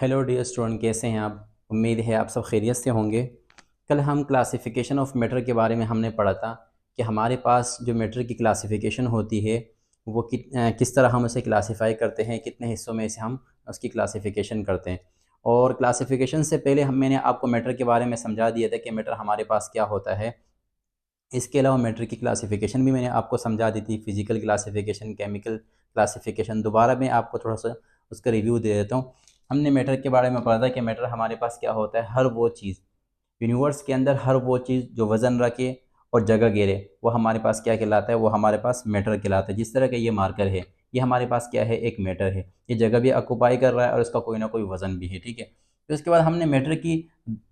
Hello dear student, कैसे हैं आप? उम्मीद है आप सब खैरियत से होंगे। कल हम क्लासिफिकेशन ऑफ मैटर के बारे में हमने पढ़ा था कि हमारे पास जो मैटर की क्लासिफिकेशन होती है वो किस तरह हम उसे क्लासिफाई करते हैं, कितने हिस्सों में से हम उसकी क्लासिफिकेशन करते हैं। और क्लासिफिकेशन से पहले मैंने आपको मैटर के बारे में समझा दिया था कि मैटर हमारे पास क्या होता है। इसके अलावा मैटर की क्लासिफिकेशन भी मैंने आपको समझा दी थी, फिजिकल क्लासिफिकेशन, केमिकल क्लासिफिकेशन। दोबारा मैं आपको थोड़ा सा उसका रिव्यू दे देता हूँ। हमने मैटर के बारे में पढ़ा था कि मैटर हमारे पास क्या होता है, हर वो चीज़ यूनिवर्स के अंदर, हर वो चीज़ जो वज़न रखे और जगह घेरे, वो हमारे पास क्या कहलाता है, वो हमारे पास मैटर कहलाता है। जिस तरह का ये मार्कर है, ये हमारे पास क्या है, एक मैटर है। ये जगह भी ऑक्यूपाई कर रहा है और इसका कोई ना कोई वज़न भी है, ठीक है। तो इसके बाद हमने मैटर की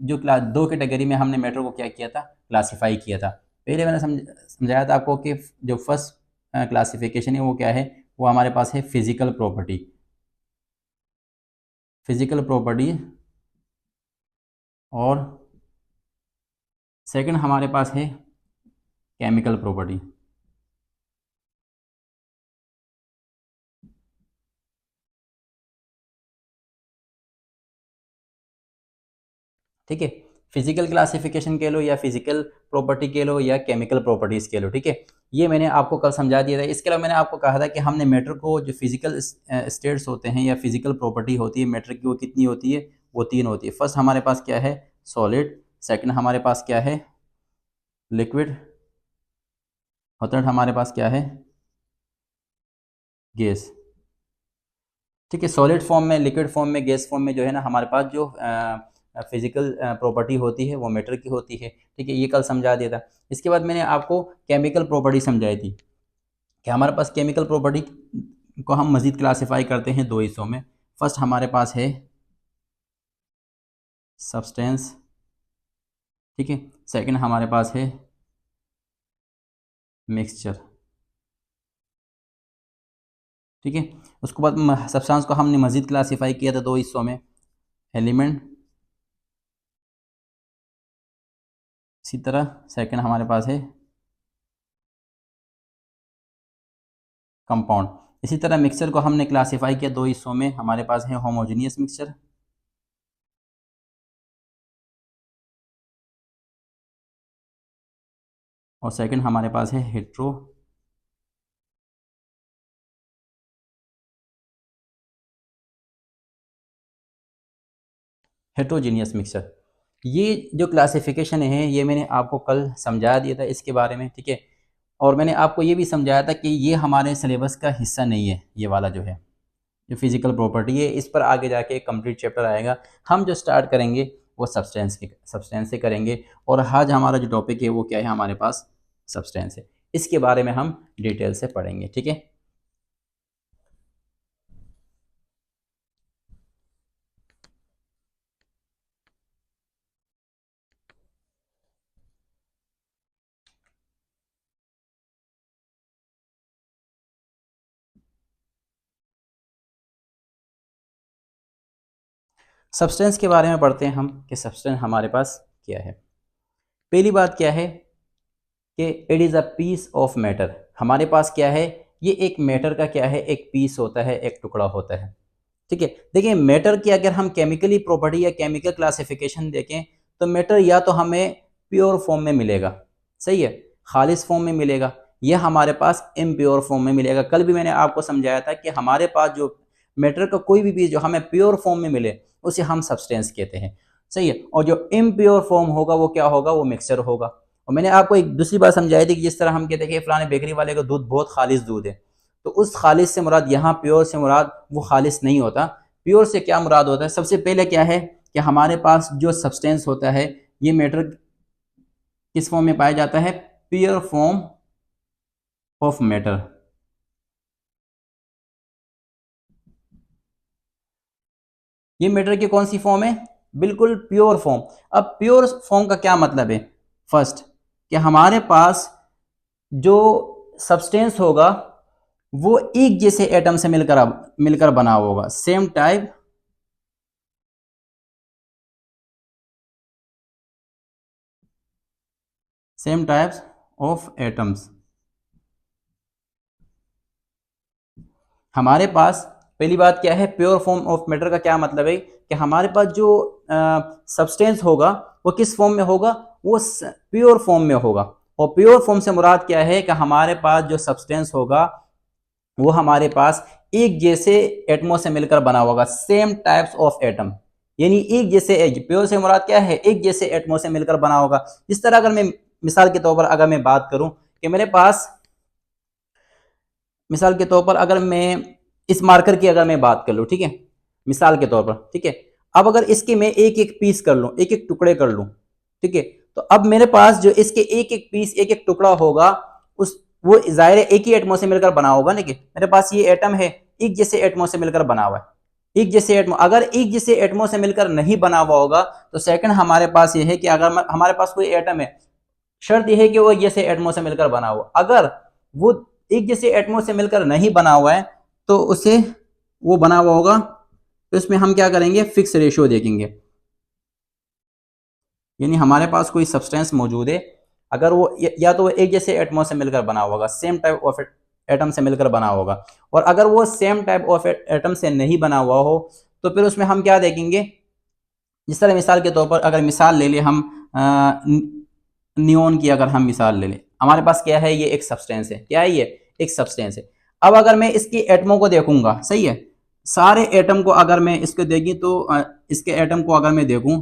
जो क्लास दो कैटेगरी में हमने मैटर को क्या किया था, क्लासीफाई किया था। पहले मैंने समझाया था आपको कि जो फर्स्ट क्लासिफिकेशन है वो क्या है, वो हमारे पास है फिजिकल प्रॉपर्टी। Physical property. और सेकंड हमारे पास है केमिकल प्रॉपर्टी। ठीक है। फिजिकल क्लासिफिकेशन कह लो या फिजिकल प्रॉपर्टी कह लो या केमिकल प्रॉपर्टीज कह लो, ठीक है। ये मैंने आपको कल समझा दिया था। इसके अलावा मैंने आपको कहा था कि हमने मैटर को, जो फिजिकल स्टेट्स होते हैं या फिजिकल प्रॉपर्टी होती है मैटर की, वो कितनी होती है, वो तीन होती है। फर्स्ट हमारे पास क्या है, सॉलिड। सेकंड हमारे पास क्या है, लिक्विड। और थर्ड हमारे पास क्या है, गैस। ठीक है। सॉलिड फॉर्म में, लिक्विड फॉर्म में, गैस फॉर्म में जो है ना, हमारे पास जो फिजिकल प्रॉपर्टी होती है वो मैटर की होती है, ठीक है। ये कल समझा दिया था। इसके बाद मैंने आपको केमिकल प्रॉपर्टी समझाई थी कि हमारे पास केमिकल प्रॉपर्टी को हम मज़ीद क्लासीफाई करते हैं दो हिस्सों में। फर्स्ट हमारे पास है सब्सटेंस, ठीक है। सेकंड हमारे पास है मिक्सचर, ठीक है। उसके बाद सब्सटेंस को हमने मज़ीद क्लासीफाई किया था दो हिस्सों में, एलिमेंट। इसी तरह सेकंड हमारे पास है कंपाउंड। इसी तरह मिक्सचर को हमने क्लासीफाई किया दो हिस्सों में, हमारे पास है होमोजीनियस मिक्सचर और सेकंड हमारे पास है हेट्रोजीनियस मिक्सचर। ये जो क्लासिफिकेशन है ये मैंने आपको कल समझा दिया था इसके बारे में, ठीक है। और मैंने आपको ये भी समझाया था कि ये हमारे सिलेबस का हिस्सा नहीं है, ये वाला जो है, जो फिजिकल प्रॉपर्टी है, इस पर आगे जाके एक कंप्लीट चैप्टर आएगा। हम जो स्टार्ट करेंगे वो सब्सटेंस से करेंगे। और आज हमारा जो टॉपिक है वो क्या है, हमारे पास सब्सटेंस है। इसके बारे में हम डिटेल से पढ़ेंगे, ठीक है। सब्सटेंस के बारे में पढ़ते हैं हम कि सब्सटेंस हमारे पास क्या है। पहली बात क्या है कि it is a piece of matter. हमारे पास क्या है, ये एक मैटर का क्या है, एक पीस होता है, एक टुकड़ा होता है, ठीक है। देखिए, मैटर की अगर हम केमिकली प्रॉपर्टी या केमिकल क्लासिफिकेशन देखें तो मैटर या तो हमें प्योर फॉर्म में मिलेगा, सही है, खालिस फॉर्म में मिलेगा, या हमारे पास इम्प्योर फॉर्म में मिलेगा। कल भी मैंने आपको समझाया था कि हमारे पास जो मैटर का कोई भी पीस जो हमें प्योर फॉर्म में मिले उसे हम सब्सटेंस कहते हैं, सही है। और जो इम्प्योर फॉर्म होगा वो क्या होगा, वो मिक्सचर होगा। और मैंने आपको एक दूसरी बात समझाई थी कि जिस तरह हम कहते हैं कि फलाने बेकरी वाले का दूध बहुत खालिस दूध है, तो उस खालिस से मुराद, यहाँ प्योर से मुराद वो खालिस नहीं होता। प्योर से क्या मुराद होता है, सबसे पहले क्या है कि हमारे पास जो सब्सटेंस होता है ये मैटर किस फॉर्म में पाया जाता है, प्योर फॉर्म ऑफ मैटर। ये मैटर की कौन सी फॉर्म है, बिल्कुल प्योर फॉर्म। अब प्योर फॉर्म का क्या मतलब है, फर्स्ट कि हमारे पास जो सब्सटेंस होगा वो एक जैसे एटम से मिलकर बना होगा, सेम टाइप्स ऑफ एटम्स। हमारे पास पहली बात क्या है, प्योर फॉर्म ऑफ मैटर का क्या मतलब है कि हमारे पास जो सब्सटेंस होगा वो किस फॉर्म में होगा, वो प्योर फॉर्म में होगा। और प्योर फॉर्म से मुराद क्या है कि हमारे पास जो सब्सटेंस होगा वो हमारे पास एक जैसे एटमों से मिलकर बना होगा, सेम टाइप्स ऑफ एटम, यानी एक जैसे प्योर से मुराद क्या है, एक जैसे एटमों से मिलकर बना होगा। इस तरह अगर मैं मिसाल के तौर पर अगर मैं बात करूं कि मेरे पास, मिसाल के तौर पर अगर मैं इस मार्कर की अगर मैं बात कर लूं, ठीक है, मिसाल के तौर पर, ठीक है, अब अगर इसके मैं एक एक पीस कर लूं, एक एक टुकड़े कर लूं, ठीक है, तो अब मेरे पास जो इसके एक एक पीस, एक एक टुकड़ा होगा, उस वो जाहिर है एक ही एटमों से मिलकर बना होगा। देखिए मेरे पास ये एटम है, एक जैसे एटमों से मिलकर बना हुआ है, एक जैसे एटमों, अगर एक जैसे एटमों से मिलकर नहीं बना हुआ होगा तो सेकंड हमारे पास ये है कि अगर हमारे पास कोई एटम है, शर्त यह है कि वो एक जैसे एटमों से मिलकर बना हुआ, अगर वो एक जैसे एटमों से मिलकर नहीं बना हुआ है तो उसे वो बना हुआ होगा, तो इसमें हम क्या करेंगे, फिक्स रेशियो देखेंगे। यानी हमारे पास कोई सब्सटेंस मौजूद है, अगर वो या तो वो एक जैसे एटमों से मिलकर बना होगा, सेम टाइप ऑफ एटम से मिलकर बना होगा, और अगर वो सेम टाइप ऑफ एटम से नहीं बना हुआ हो तो फिर उसमें हम क्या देखेंगे, जिस तरह मिसाल के तौर पर अगर मिसाल ले ले हम नियोन की, अगर हम मिसाल ले लें, हमारे पास क्या है, ये एक सब्सटेंस है, क्या है ये, एक सब्सटेंस है। अब अगर मैं इसकी एटमों को देखूंगा, सही है, सारे एटम को अगर मैं इसको देखी तो इसके एटम को अगर मैं देखूं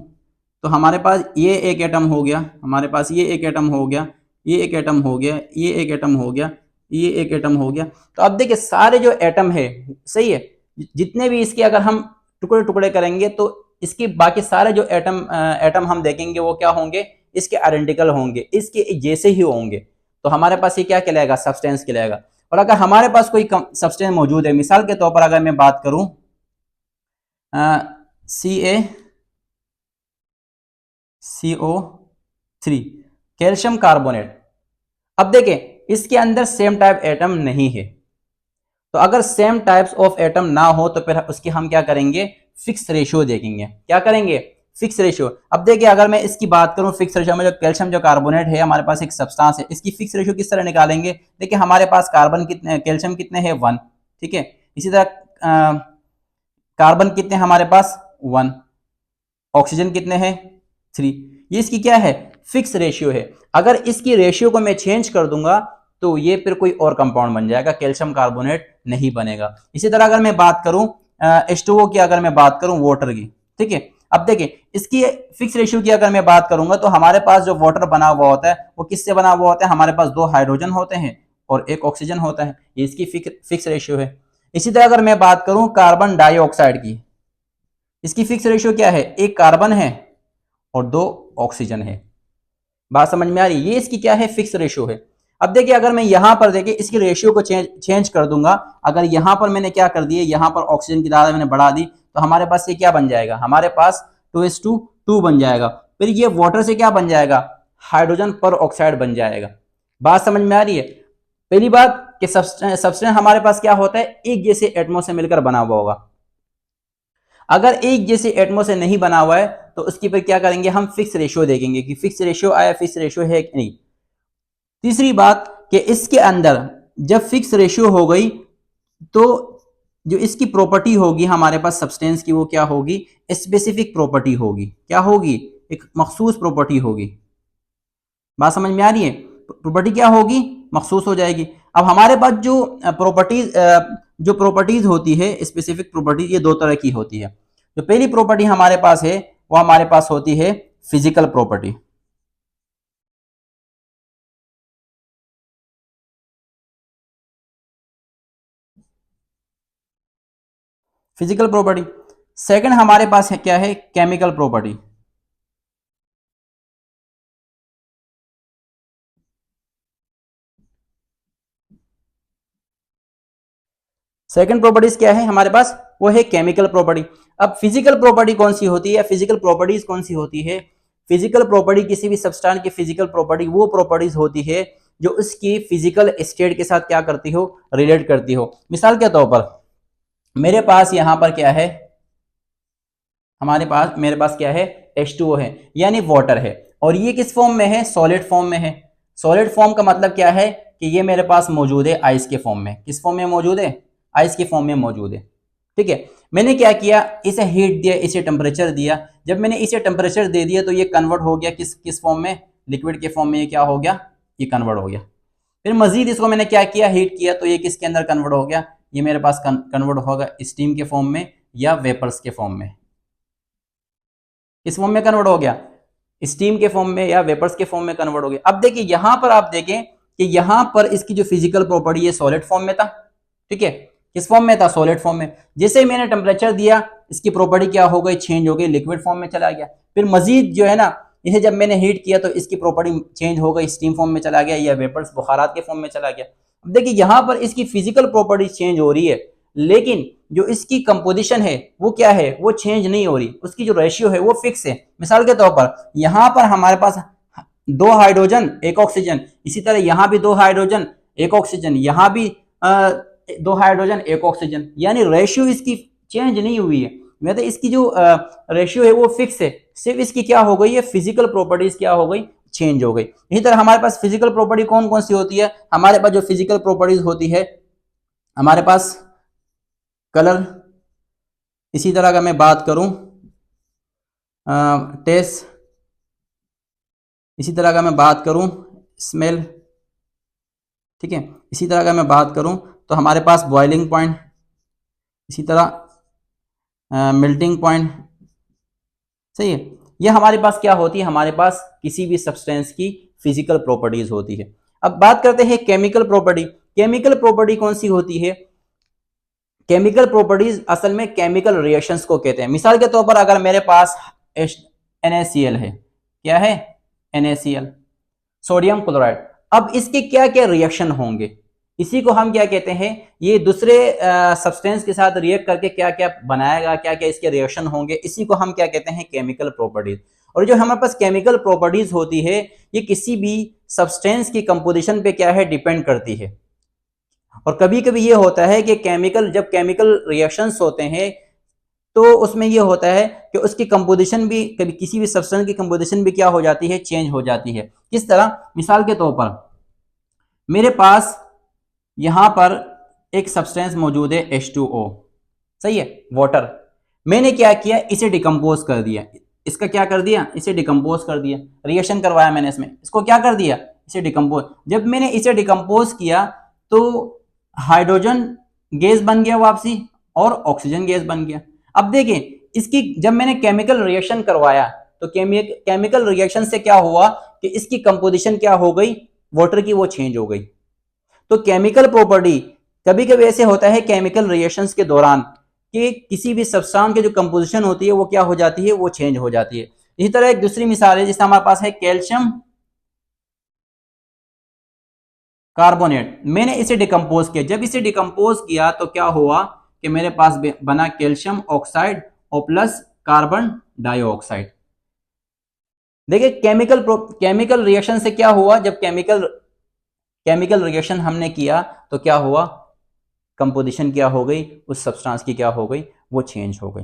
तो हमारे पास ये एक एटम हो गया, हमारे पास ये एक एटम हो गया, ये एक एटम हो गया, ये एक एटम हो गया, ये एक एटम हो गया। तो अब देखिए सारे जो एटम है, सही है, जितने भी इसके अगर हम टुकड़े टुकड़े करेंगे तो इसके बाकी सारे जो एटम हम देखेंगे वो क्या होंगे, इसके आइडेंटिकल होंगे, इसके जैसे ही होंगे। तो हमारे पास ये क्या कहलाएगा, सब्सटेंस कहलाएगा। और अगर हमारे पास कोई सब्सटेंस मौजूद है, मिसाल के तौर पर अगर मैं बात करूं CaCO3 कैल्शियम कार्बोनेट, अब देखें इसके अंदर सेम टाइप एटम नहीं है, तो अगर सेम टाइप्स ऑफ एटम ना हो तो फिर उसकी हम क्या करेंगे, फिक्स रेशियो देखेंगे। क्या करेंगे, फिक्स रेशियो। अब देखिए अगर मैं इसकी बात करूं, फिक्स रेशियो में जो कैल्शियम जो कार्बोनेट है हमारे पास एक सब्सटेंस है, इसकी फिक्स रेशियो किस तरह निकालेंगे, देखिए हमारे पास कार्बन कितने, कैल्शियम कितने हैं, 1, ठीक है, इसी तरह कार्बन कितने हमारे पास, 1, ऑक्सीजन कितने हैं, 3। ये इसकी क्या है, फिक्स रेशियो है। अगर इसकी रेशियो को मैं चेंज कर दूंगा तो ये फिर कोई और कंपाउंड बन जाएगा, कैल्शियम कार्बोनेट नहीं बनेगा। इसी तरह अगर मैं बात करूं H2O की, अगर मैं बात करूं वाटर की, ठीक है, अब देखिए इसकी फिक्स रेशियो की अगर मैं बात करूंगा तो हमारे पास जो वाटर बना हुआ होता है वो किससे बना हुआ होता है, हमारे पास 2 हाइड्रोजन होते हैं और 1 ऑक्सीजन होता है, ये इसकी फिक्स रेशियो है। इसी तरह अगर मैं बात करूं कार्बन डाइऑक्साइड की, इसकी फिक्स रेशियो क्या है, 1 कार्बन है और 2 ऑक्सीजन है। बात समझ में आ रही है, ये इसकी क्या है, फिक्स रेशियो है। अब देखिए अगर मैं यहां पर देखिए इसकी रेशियो को चेंज कर दूंगा, अगर यहां पर मैंने क्या कर दिया, यहां पर ऑक्सीजन की तादाद मैंने बढ़ा दी तो हमारे पास ये क्या बन जाएगा, हमारे पास 2:2 बन जाएगा। फिर ये वाटर से क्या बन जाएगा, हाइड्रोजन पर ऑक्साइड बन जाएगा। बात समझ में आ रही है। पहली बात कि सब्सटेंस हमारे पास क्या होता है, एक जैसे एटमों से मिलकर बना हुआ होगा। अगर एक जैसे एटमों से नहीं बना हुआ है तो उसकी पर क्या करेंगे, हम फिक्स रेशियो देखेंगे कि फिक्स रेशियो आया, फिक्स रेशियो है कि नहीं। तीसरी बात कि इसके अंदर जब फिक्स रेशियो हो गई तो जो इसकी प्रॉपर्टी होगी हमारे पास सब्सटेंस की, वो क्या होगी, स्पेसिफिक प्रॉपर्टी होगी। क्या होगी, एक मखसूस प्रॉपर्टी होगी। बात समझ में आ रही है, प्रॉपर्टी क्या होगी, मखसूस हो जाएगी। अब हमारे पास जो प्रॉपर्टीज होती है, स्पेसिफिक प्रॉपर्टीज, ये 2 तरह की होती है। जो पहली प्रॉपर्टी हमारे पास है वो हमारे पास होती है physical property. Physical property. Second हमारे पास है क्या है, केमिकल प्रॉपर्टी। सेकंड प्रॉपर्टीज क्या है हमारे पास, वो है केमिकल प्रॉपर्टी। अब फिजिकल प्रॉपर्टी कौन सी होती है, फिजिकल प्रॉपर्टीज कौन सी होती है, फिजिकल प्रॉपर्टी किसी भी सब्सटेंस की फिजिकल प्रॉपर्टी वो प्रॉपर्टीज होती है जो उसकी फिजिकल स्टेट के साथ क्या करती हो, रिलेट करती हो। मिसाल के तौर पर मेरे पास यहां पर क्या है, मेरे पास क्या है, H2O है, यानी वाटर है, और ये किस फॉर्म में है, सॉलिड फॉर्म में है। सॉलिड फॉर्म का मतलब क्या है कि ये मेरे पास मौजूद है आइस के फॉर्म में। किस फॉर्म में मौजूद है, आइस के फॉर्म में मौजूद है। ठीक है। मैंने क्या किया, इसे हीट दिया, इसे टेम्परेचर दिया। जब मैंने इसे टेम्परेचर दे दिया तो ये कन्वर्ट हो गया किस किस फॉर्म में, लिक्विड के फॉर्म में। ये क्या हो गया, ये कन्वर्ट हो गया। फिर मजीद इसको मैंने क्या किया, हीट किया, तो ये किसके अंदर कन्वर्ट हो गया, ये मेरे पास कन्वर्ट होगा स्टीम के फॉर्म में या वेपर्स के फॉर्म में। इस फॉर्म में कन्वर्ट हो गया, स्टीम के फॉर्म में या वेपर्स के फॉर्म में कन्वर्ट हो गया। अब देखिए यहां पर आप देखें कि यहां पर इसकी जो फिजिकल प्रॉपर्टी है सॉलिड फॉर्म में था, ठीक है। किस फॉर्म में था, सॉलिड फॉर्म में। जैसे ही मैंने टेम्परेचर दिया, इसकी प्रॉपर्टी क्या हो गई, चेंज हो गई, लिक्विड फॉर्म में चला गया। फिर मजीद जो है ना, इसे जब मैंने हीट किया तो इसकी प्रॉपर्टी चेंज हो गई, स्टीम फॉर्म में चला गया या वेपर्स बुखारात के फॉर्म में चला गया। अब देखिए यहां पर इसकी फिजिकल प्रॉपर्टी चेंज हो रही है, लेकिन जो इसकी कंपोजिशन है वो क्या है, वो चेंज नहीं हो रही। उसकी जो रेशियो है वो फिक्स है। मिसाल के तौर पर यहां पर हमारे पास 2 हाइड्रोजन 1 ऑक्सीजन, इसी तरह यहां भी 2 हाइड्रोजन 1 ऑक्सीजन, यहां भी 2 हाइड्रोजन 1 ऑक्सीजन, यानी रेशियो इसकी चेंज नहीं हुई है। मतलब इसकी जो रेशियो है वो फिक्स है, सिर्फ इसकी क्या हो गई है, फिजिकल प्रॉपर्टीज क्या हो गई, चेंज हो गई। इसी तरह हमारे पास फिजिकल प्रॉपर्टी कौन कौन सी होती है, हमारे पास जो फिजिकल प्रॉपर्टीज होती है, हमारे पास कलर, इसी तरह अगर मैं बात करूं टेस्ट, इसी तरह अगर मैं बात करूं स्मेल, ठीक है। इसी तरह अगर मैं बात करूं तो हमारे पास बॉइलिंग पॉइंट, इसी तरह मेल्टिंग पॉइंट, सही है। ये हमारे पास क्या होती है, हमारे पास किसी भी सब्सटेंस की फिजिकल प्रॉपर्टीज होती है। अब बात करते हैं केमिकल प्रॉपर्टी। केमिकल प्रॉपर्टी कौन सी होती है, केमिकल प्रॉपर्टीज असल में केमिकल रिएक्शंस को कहते हैं। मिसाल के तौर पर अगर मेरे पास NaCl है, क्या है, NaCl, सोडियम क्लोराइड। अब इसके क्या क्या रिएक्शन होंगे, इसी को हम क्या कहते हैं, ये दूसरे सब्सटेंस के साथ रिएक्ट करके क्या क्या बनाएगा, क्या क्या इसके रिएक्शन होंगे, इसी को हम क्या कहते हैं, केमिकल प्रॉपर्टीज। और जो हमारे पास केमिकल प्रॉपर्टीज होती है, ये किसी भी सब्सटेंस की कंपोजिशन पे क्या है, डिपेंड करती है। और कभी कभी ये होता है कि जब केमिकल रिएक्शंस होते हैं तो उसमें ये होता है कि उसकी कंपोजिशन भी, कभी किसी भी सब्सटेंस की कंपोजिशन भी क्या हो जाती है, चेंज हो जाती है। किस तरह, मिसाल के तौर पर मेरे पास यहां पर एक सब्सटेंस मौजूद है H2O, सही है, वाटर। मैंने क्या किया, इसे डिकम्पोज कर दिया। इसका क्या कर दिया, इसे डिकम्पोज कर दिया, रिएक्शन करवाया मैंने इसमें, इसको क्या कर दिया, इसे डिकम्पोज। जब मैंने इसे डिकम्पोज किया तो हाइड्रोजन गैस बन गया वापसी और ऑक्सीजन गैस बन गया। अब देखें इसकी, जब मैंने केमिकल रिएक्शन करवाया तो केमिकल रिएक्शन से क्या हुआ कि इसकी कंपोजिशन क्या हो गई, वाटर की, वो चेंज हो गई। तो केमिकल प्रॉपर्टी, कभी कभी ऐसे होता है केमिकल रिएक्शंस के दौरान कि किसी भी सब्सटेंस की जो कंपोजिशन होती है वो क्या हो जाती है, वो चेंज हो जाती है। इसी तरह एक दूसरी मिसाल है, जिससे हमारे पास है कैल्शियम कार्बोनेट। मैंने इसे डिकम्पोज किया, जब इसे डिकम्पोज किया तो क्या हुआ कि मेरे पास बना कैल्शियम ऑक्साइड और प्लस कार्बन डाइऑक्साइड। देखिए केमिकल रिएक्शन से क्या हुआ, जब केमिकल रिएक्शन हमने किया तो क्या हुआ, कंपोजिशन क्या हो गई, उस सब्सटेंस की क्या हो गई, वो चेंज हो गई।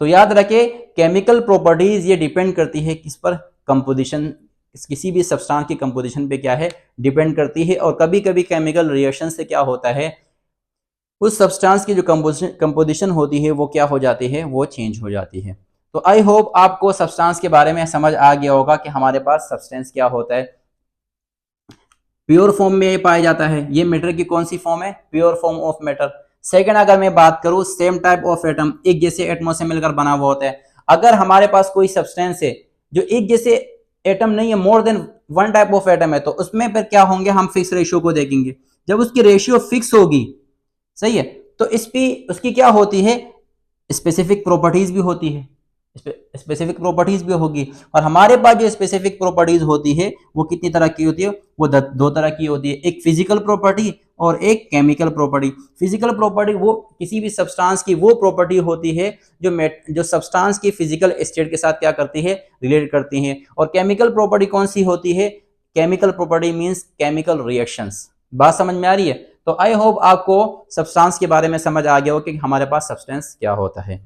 तो याद रखें केमिकल प्रॉपर्टीज ये डिपेंड करती है किस पर, कंपोजिशन, किसी भी सब्सटेंस की कंपोजिशन पे क्या है, डिपेंड करती है। और कभी कभी केमिकल रिएक्शन से क्या होता है, उस सब्सटेंस की जो कंपोजिशन होती है वो क्या हो जाती है, वो चेंज हो जाती है। तो आई होप आपको सब्सटेंस के बारे में समझ आ गया होगा कि हमारे पास सब्सटेंस क्या होता है। प्योर फॉर्म में पाया जाता है, ये मैटर की कौन सी फॉर्म है, pure form of matter. Second, अगर मैं बात करूं सेम टाइप ऑफ एटम, एक जैसे एटमों से मिलकर बना हुआ होता है। अगर हमारे पास कोई सब्सटेंस है जो एक जैसे एटम नहीं है, more than one type of atom है, तो उसमें फिर क्या होंगे, हम फिक्स रेशियो को देखेंगे। जब उसकी रेशियो फिक्स होगी, सही है, तो इस पे उसकी क्या होती है, स्पेसिफिक प्रॉपर्टीज भी होती है, स्पेसिफिक प्रॉपर्टीज भी होगी। और हमारे पास जो स्पेसिफिक प्रॉपर्टीज होती है वो कितनी तरह की होती है, वो दो तरह की होती है, एक फिजिकल प्रॉपर्टी और एक केमिकल प्रॉपर्टी। फिजिकल प्रॉपर्टी वो किसी भी सब्सटेंस की वो प्रॉपर्टी होती है जो सब्सटेंस की फिजिकल स्टेट के साथ क्या करती है, रिलेट करती है। और केमिकल प्रॉपर्टी कौन सी होती है, chemical property means chemical reactions. बात समझ में आ रही है। तो आई होप आपको सब्सटेंस के बारे में समझ आ गया हो कि हमारे पास सब्सटेंस क्या होता है।